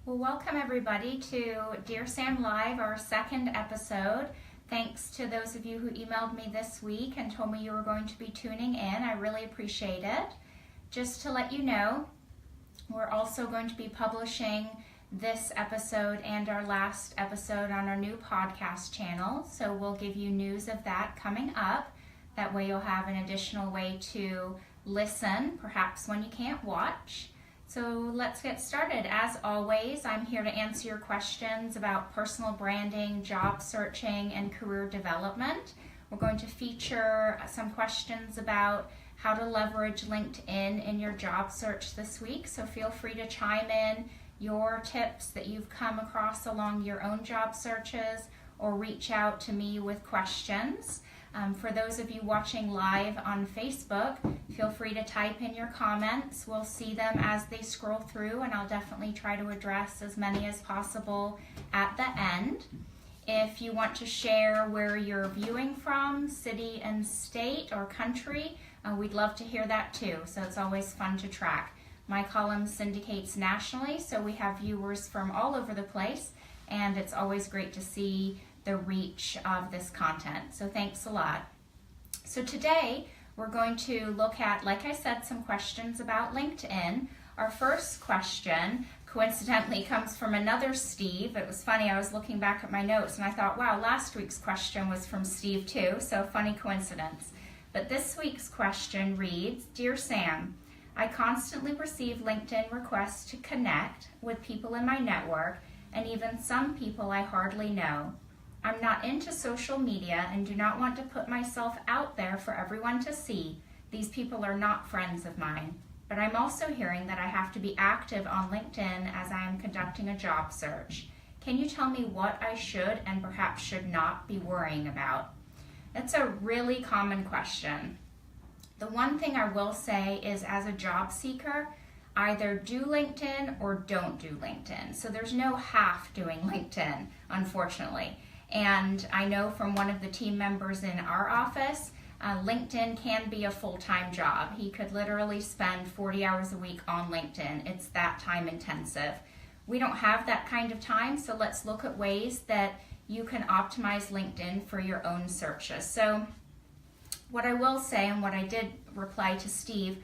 Well, welcome everybody to Dear Sam Live, our second episode. Thanks to those of you who emailed me this week and told me you were going to be tuning in. I really appreciate it. Just to let you know, we're also going to be publishing this episode and our last episode on our new podcast channel. So we'll give you news of that coming up. That way you'll have an additional way to listen, perhaps when you can't watch. So let's get started. As always, I'm here to answer your questions about personal branding, job searching, and career development. We're going to feature some questions about how to leverage LinkedIn in your job search this week. So feel free to chime in your tips that you've come across along your own job searches, or reach out to me with questions. For those of you watching live on Facebook, feel free to type in your comments. We'll see them as they scroll through, and I'll definitely try to address as many as possible at the end. If you want to share where you're viewing from, city and state or country, we'd love to hear that too, so it's always fun to track. My column syndicates nationally, so we have viewers from all over the place, and it's always great to see the reach of this content. So thanks a lot. So today we're going to look at, like I said, some questions about LinkedIn. Our first question coincidentally comes from another Steve. It was funny, I was looking back at my notes and I thought, wow, last week's question was from Steve too, so funny coincidence. But this week's question reads, Dear Sam, I constantly receive LinkedIn requests to connect with people in my network and even some people I hardly know. I'm not into social media and do not want to put myself out there for everyone to see. These people are not friends of mine. But I'm also hearing that I have to be active on LinkedIn as I am conducting a job search. Can you tell me what I should and perhaps should not be worrying about? That's a really common question. The one thing I will say is, as a job seeker, either do LinkedIn or don't do LinkedIn. So there's no half doing LinkedIn, unfortunately. And I know from one of the team members in our office, LinkedIn can be a full-time job. He could literally spend 40 hours a week on LinkedIn. It's that time intensive. We don't have that kind of time, so let's look at ways that you can optimize LinkedIn for your own searches. So what I will say, and what I did reply to Steve,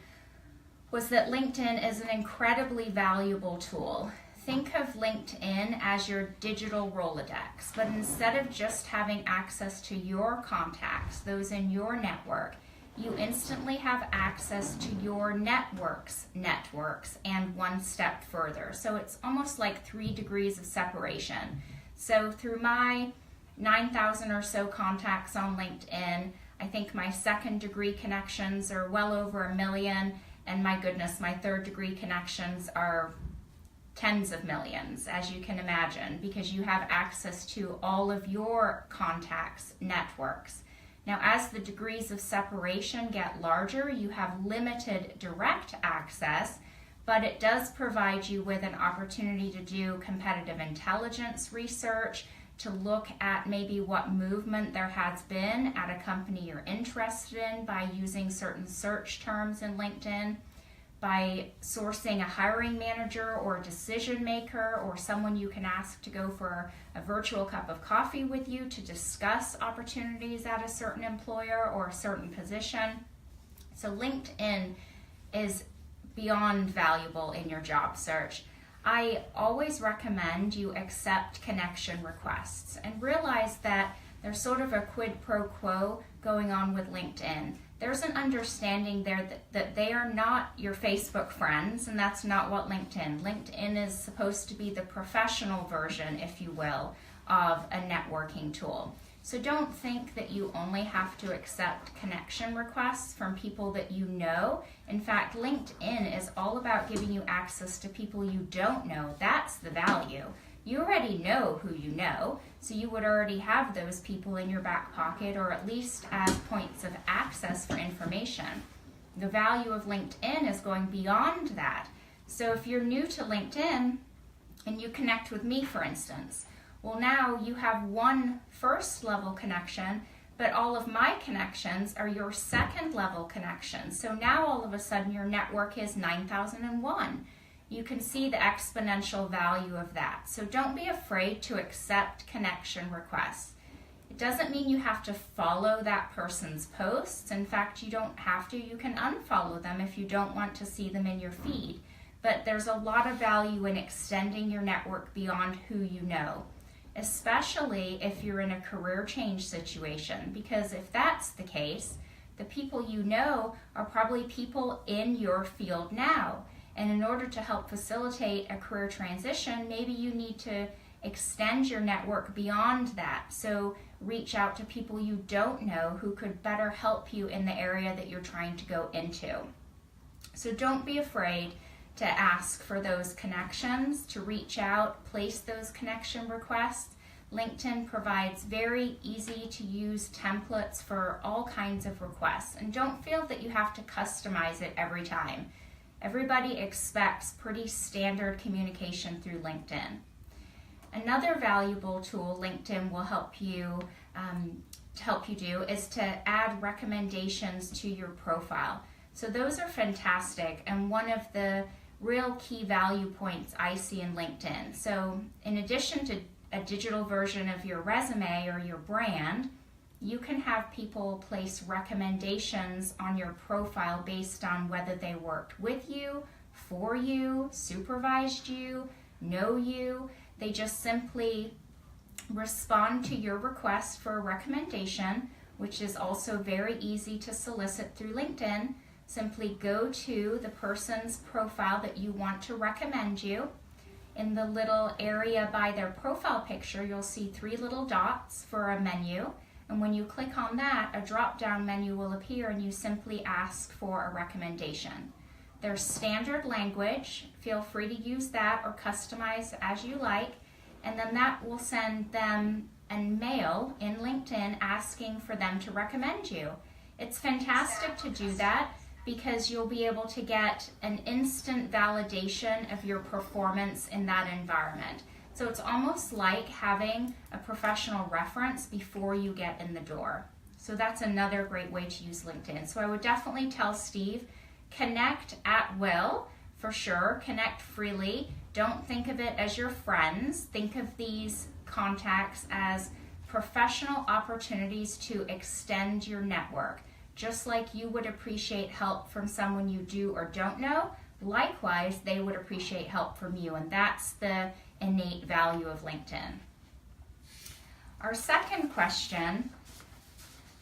was that LinkedIn is an incredibly valuable tool. Think of LinkedIn as your digital Rolodex, but instead of just having access to your contacts, those in your network, you instantly have access to your networks, and one step further. So it's almost like 3 degrees of separation. So through my 9,000 or so contacts on LinkedIn, I think my second degree connections are well over 1 million, and my goodness, my third degree connections are tens of millions, as you can imagine, because you have access to all of your contacts' networks. Now, as the degrees of separation get larger, you have limited direct access, but it does provide you with an opportunity to do competitive intelligence research, to look at maybe what movement there has been at a company you're interested in by using certain search terms in LinkedIn, by sourcing a hiring manager or a decision maker or someone you can ask to go for a virtual cup of coffee with you to discuss opportunities at a certain employer or a certain position. So LinkedIn is beyond valuable in your job search. I always recommend you accept connection requests and realize that there's sort of a quid pro quo going on with LinkedIn. There's an understanding there that they are not your Facebook friends, and that's not what LinkedIn is supposed to be the professional version, if you will, of a networking tool. So don't think that you only have to accept connection requests from people that you know. In fact, LinkedIn is all about giving you access to people you don't know. That's the value. You already know who you know, so you would already have those people in your back pocket, or at least as points of access for information. The value of LinkedIn is going beyond that. So if you're new to LinkedIn and you connect with me, for instance, well, now you have one first level connection, but all of my connections are your second level connections. So now all of a sudden your network is 9,001. you can see the exponential value of that. So don't be afraid to accept connection requests. It doesn't mean you have to follow that person's posts. In fact, you don't have to. You can unfollow them if you don't want to see them in your feed. But there's a lot of value in extending your network beyond who you know, especially if you're in a career change situation, because if that's the case, the people you know are probably people in your field now. And in order to help facilitate a career transition, maybe you need to extend your network beyond that. So reach out to people you don't know who could better help you in the area that you're trying to go into. So don't be afraid to ask for those connections, to reach out, place those connection requests. LinkedIn provides very easy to use templates for all kinds of requests. And don't feel that you have to customize it every time. Everybody expects pretty standard communication through LinkedIn. Another valuable tool LinkedIn will help you do is to add recommendations to your profile. So those are fantastic and one of the real key value points I see in LinkedIn. So in addition to a digital version of your resume or your brand, you can have people place recommendations on your profile based on whether they worked with you, for you, supervised you, know you. They just simply respond to your request for a recommendation, which is also very easy to solicit through LinkedIn. Simply go to the person's profile that you want to recommend you. In the little area by their profile picture, you'll see 3 little dots for a menu. And when you click on that, a drop-down menu will appear and you simply ask for a recommendation. There's standard language. Feel free to use that or customize as you like. And then that will send them a mail in LinkedIn asking for them to recommend you. It's fantastic to do that because you'll be able to get an instant validation of your performance in that environment. So it's almost like having a professional reference before you get in the door. So that's another great way to use LinkedIn. So I would definitely tell Steve, connect at will, for sure. Connect freely. Don't think of it as your friends. Think of these contacts as professional opportunities to extend your network. Just like you would appreciate help from someone you do or don't know, likewise, they would appreciate help from you. And that's the innate value of LinkedIn. Our second question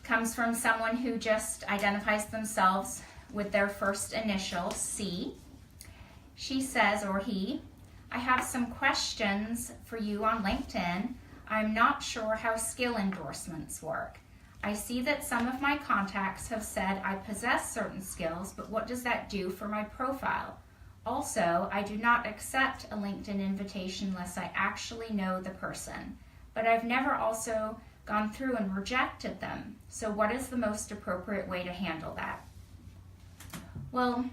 comes from someone who just identifies themselves with their first initial, C. She says, or he, I have some questions for you on LinkedIn. I'm not sure how skill endorsements work. I see that some of my contacts have said I possess certain skills, but what does that do for my profile? Also, I do not accept a LinkedIn invitation unless I actually know the person, but I've never also gone through and rejected them. So what is the most appropriate way to handle that? Well,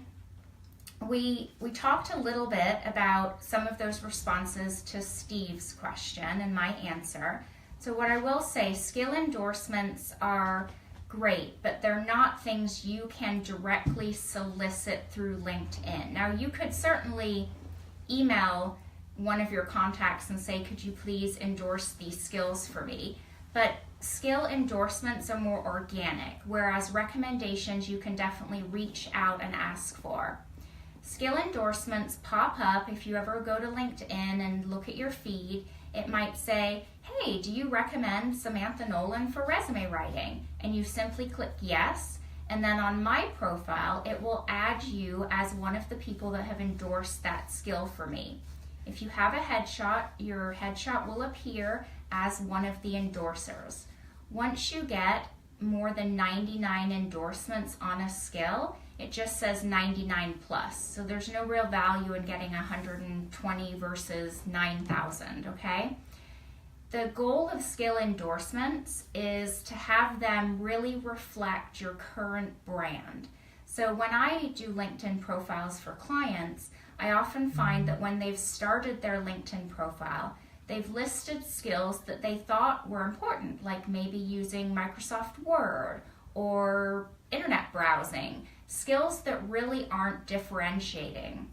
we talked a little bit about some of those responses to Steve's question and my answer. So what I will say, skill endorsements are great, but they're not things you can directly solicit through LinkedIn. Now, you could certainly email one of your contacts and say, could you please endorse these skills for me? But skill endorsements are more organic, whereas recommendations you can definitely reach out and ask for. Skill endorsements pop up if you ever go to LinkedIn and look at your feed. It might say, hey, do you recommend Samantha Nolan for resume writing? And you simply click yes, and then on my profile, it will add you as one of the people that have endorsed that skill for me. If you have a headshot, your headshot will appear as one of the endorsers. Once you get more than 99 endorsements on a skill, it just says 99 plus. So there's no real value in getting 120 versus 9,000, okay? The goal of skill endorsements is to have them really reflect your current brand. So when I do LinkedIn profiles for clients, I often find that when they've started their LinkedIn profile, they've listed skills that they thought were important, like maybe using Microsoft Word or internet browsing, skills that really aren't differentiating.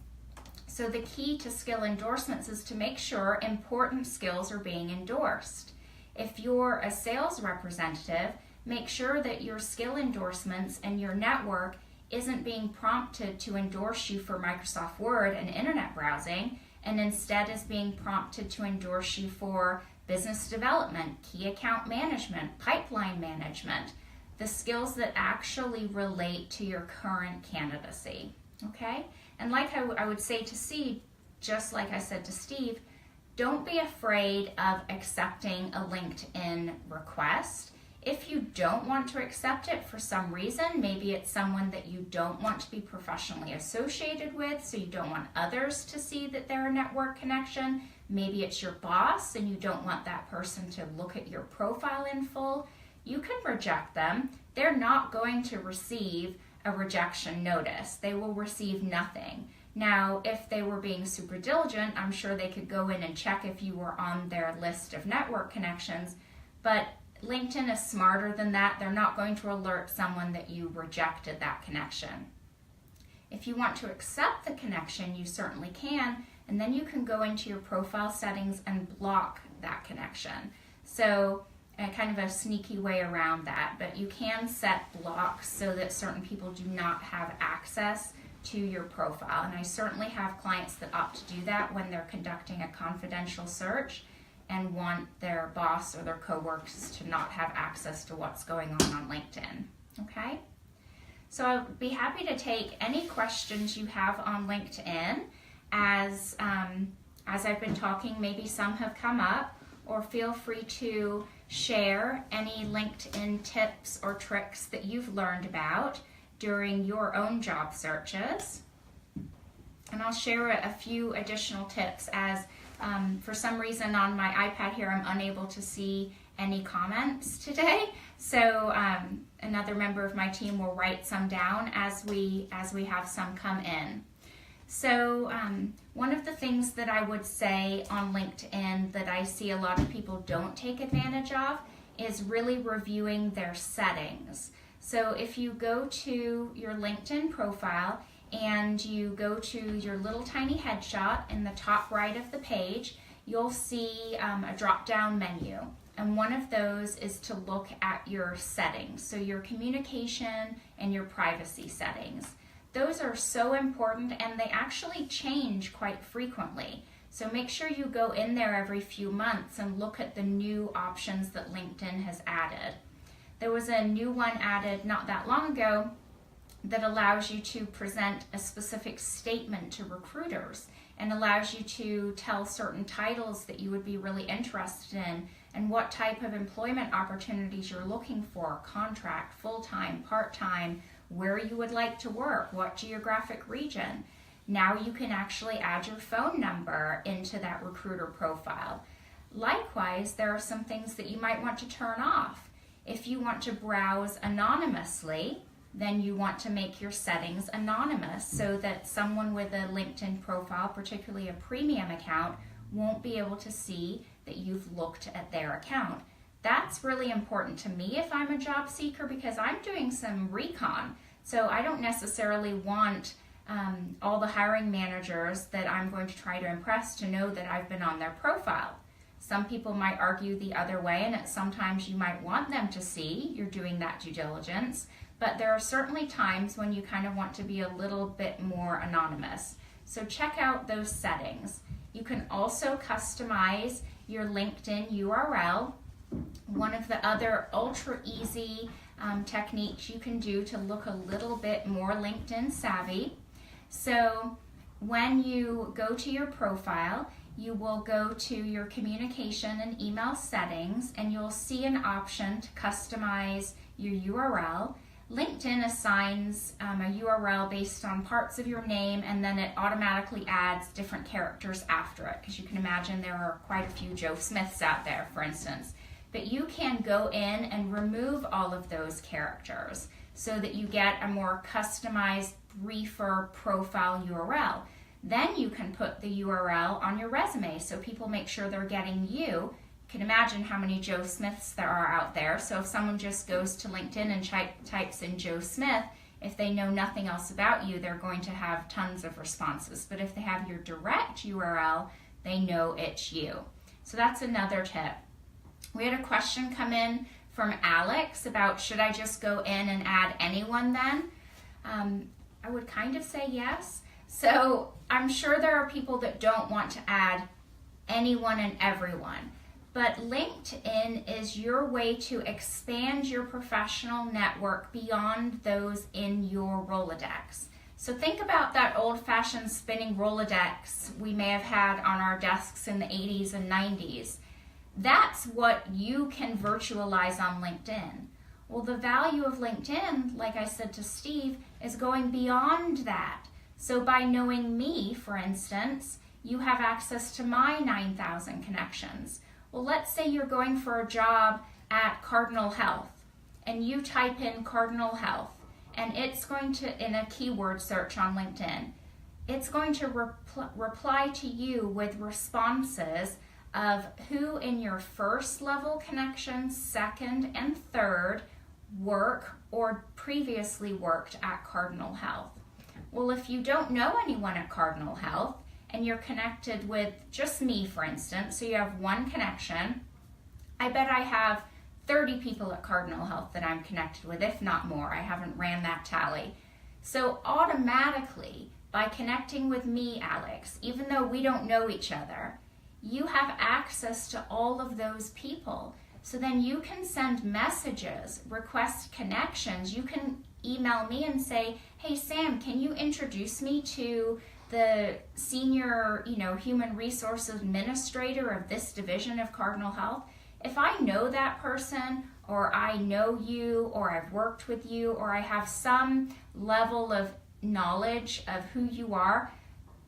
So the key to skill endorsements is to make sure important skills are being endorsed. If you're a sales representative, make sure that your skill endorsements and your network isn't being prompted to endorse you for Microsoft Word and internet browsing, and instead is being prompted to endorse you for business development, key account management, pipeline management, the skills that actually relate to your current candidacy, okay? And like I would say to Steve, just like I said to Steve, don't be afraid of accepting a LinkedIn request. If you don't want to accept it for some reason, maybe it's someone that you don't want to be professionally associated with, so you don't want others to see that they're a network connection. Maybe it's your boss and you don't want that person to look at your profile in full. You can reject them. They're not going to receive a rejection notice. They will receive nothing. Now, if they were being super diligent, I'm sure they could go in and check if you were on their list of network connections, but LinkedIn is smarter than that. They're not going to alert someone that you rejected that connection. If you want to accept the connection, you certainly can, and then you can go into your profile settings and block that connection. So kind of a sneaky way around that, but you can set blocks so that certain people do not have access to your profile. And I certainly have clients that opt to do that when they're conducting a confidential search and want their boss or their coworkers to not have access to what's going on LinkedIn, okay? So I'll be happy to take any questions you have on LinkedIn. As I've been talking, maybe some have come up, or feel free to share any LinkedIn tips or tricks that you've learned about during your own job searches. And I'll share a few additional tips as for some reason on my iPad here I'm unable to see any comments today. So another member of my team will write some down as we have some come in. So one of the things that I would say on LinkedIn that I see a lot of people don't take advantage of is really reviewing their settings. So if you go to your LinkedIn profile and you go to your little tiny headshot in the top right of the page, you'll see a drop-down menu. And one of those is to look at your settings, so your communication and your privacy settings. Those are so important, and they actually change quite frequently. So make sure you go in there every few months and look at the new options that LinkedIn has added. There was a new one added not that long ago that allows you to present a specific statement to recruiters and allows you to tell certain titles that you would be really interested in and what type of employment opportunities you're looking for, contract, full-time, part-time, where you would like to work, what geographic region. Now you can actually add your phone number into that recruiter profile. Likewise, there are some things that you might want to turn off. If you want to browse anonymously, then you want to make your settings anonymous so that someone with a LinkedIn profile, particularly a premium account, won't be able to see that you've looked at their account. That's really important to me if I'm a job seeker because I'm doing some recon. So I don't necessarily want all the hiring managers that I'm going to try to impress to know that I've been on their profile. Some people might argue the other way, and sometimes you might want them to see you're doing that due diligence, but there are certainly times when you kind of want to be a little bit more anonymous. So check out those settings. You can also customize your LinkedIn URL. One of the other ultra easy techniques you can do to look a little bit more LinkedIn savvy. So when you go to your profile, you will go to your communication and email settings and you'll see an option to customize your URL. LinkedIn assigns a URL based on parts of your name, and then it automatically adds different characters after it, because you can imagine there are quite a few Joe Smiths out there, for instance. But you can go in and remove all of those characters so that you get a more customized, briefer profile URL. Then you can put the URL on your resume so people make sure they're getting you. You can imagine how many Joe Smiths there are out there. So if someone just goes to LinkedIn and types in Joe Smith, If they know nothing else about you, they're going to have tons of responses. But if they have your direct URL, they know it's you. So that's another tip. We had a question come in from Alex about, should I just go in and add anyone then? I would kind of say yes. So I'm sure there are people that don't want to add anyone and everyone. But LinkedIn is your way to expand your professional network beyond those in your Rolodex. So think about that old-fashioned spinning Rolodex we may have had on our desks in the 80s and 90s. That's what you can virtualize on LinkedIn. Well, the value of LinkedIn, like I said to Steve, is going beyond that. So by knowing me, for instance, you have access to my 9,000 connections. Well, let's say you're going for a job at Cardinal Health, and you type in Cardinal Health, and it's going to, in a keyword search on LinkedIn, it's going to reply to you with responses of who in your first level connections, second and third, work or previously worked at Cardinal Health. Well, if you don't know anyone at Cardinal Health, and you're connected with just me, for instance, so you have one connection, I bet I have 30 people at Cardinal Health that I'm connected with, if not more. I haven't ran that tally. So automatically, by connecting with me, Alex, even though we don't know each other, you have access to all of those people. So then you can send messages, request connections. You can email me and say, hey, Sam, can you introduce me to the senior, human resources administrator of this division of Cardinal Health? If I know that person, or I know you, or I've worked with you, or I have some level of knowledge of who you are,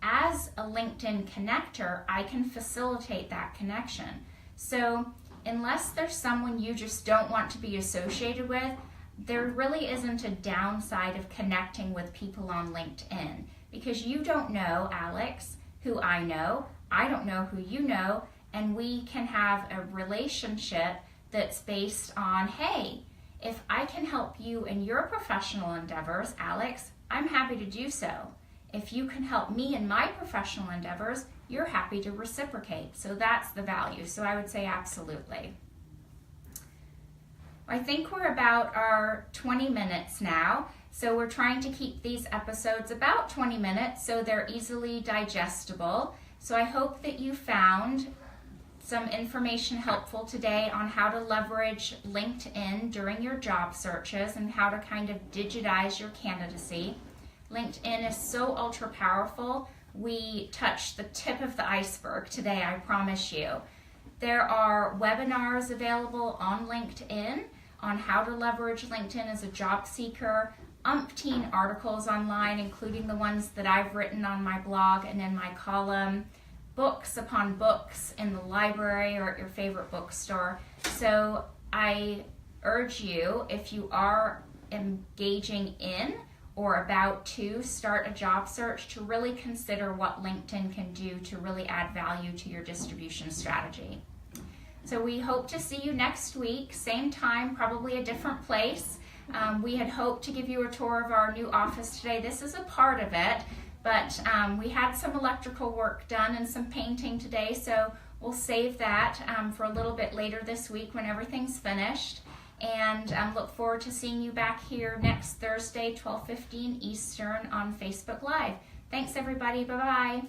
as a LinkedIn connector, I can facilitate that connection. So unless there's someone you just don't want to be associated with, there really isn't a downside of connecting with people on LinkedIn. Because you don't know, Alex, who I don't know who you know, and we can have a relationship that's based on, hey, if I can help you in your professional endeavors, Alex, I'm happy to do so. If you can help me in my professional endeavors, you're happy to reciprocate. So that's the value. So I would say absolutely. I think we're about our 20 minutes now. So we're trying to keep these episodes about 20 minutes so they're easily digestible. So I hope that you found some information helpful today on how to leverage LinkedIn during your job searches and how to kind of digitize your candidacy. LinkedIn is so ultra powerful. We touched the tip of the iceberg today, I promise you. There are webinars available on LinkedIn on how to leverage LinkedIn as a job seeker, umpteen articles online, including the ones that I've written on my blog and in my column, books upon books in the library or at your favorite bookstore. So I urge you, if you are engaging in or about to start a job search, to really consider what LinkedIn can do to really add value to your distribution strategy. So we hope to see you next week, same time, probably a different place. We had hoped to give you a tour of our new office today. This is a part of it, but we had some electrical work done and some painting today, so we'll save that for a little bit later this week when everything's finished. And look forward to seeing you back here next Thursday, 12:15 Eastern on Facebook Live. Thanks, everybody. Bye-bye.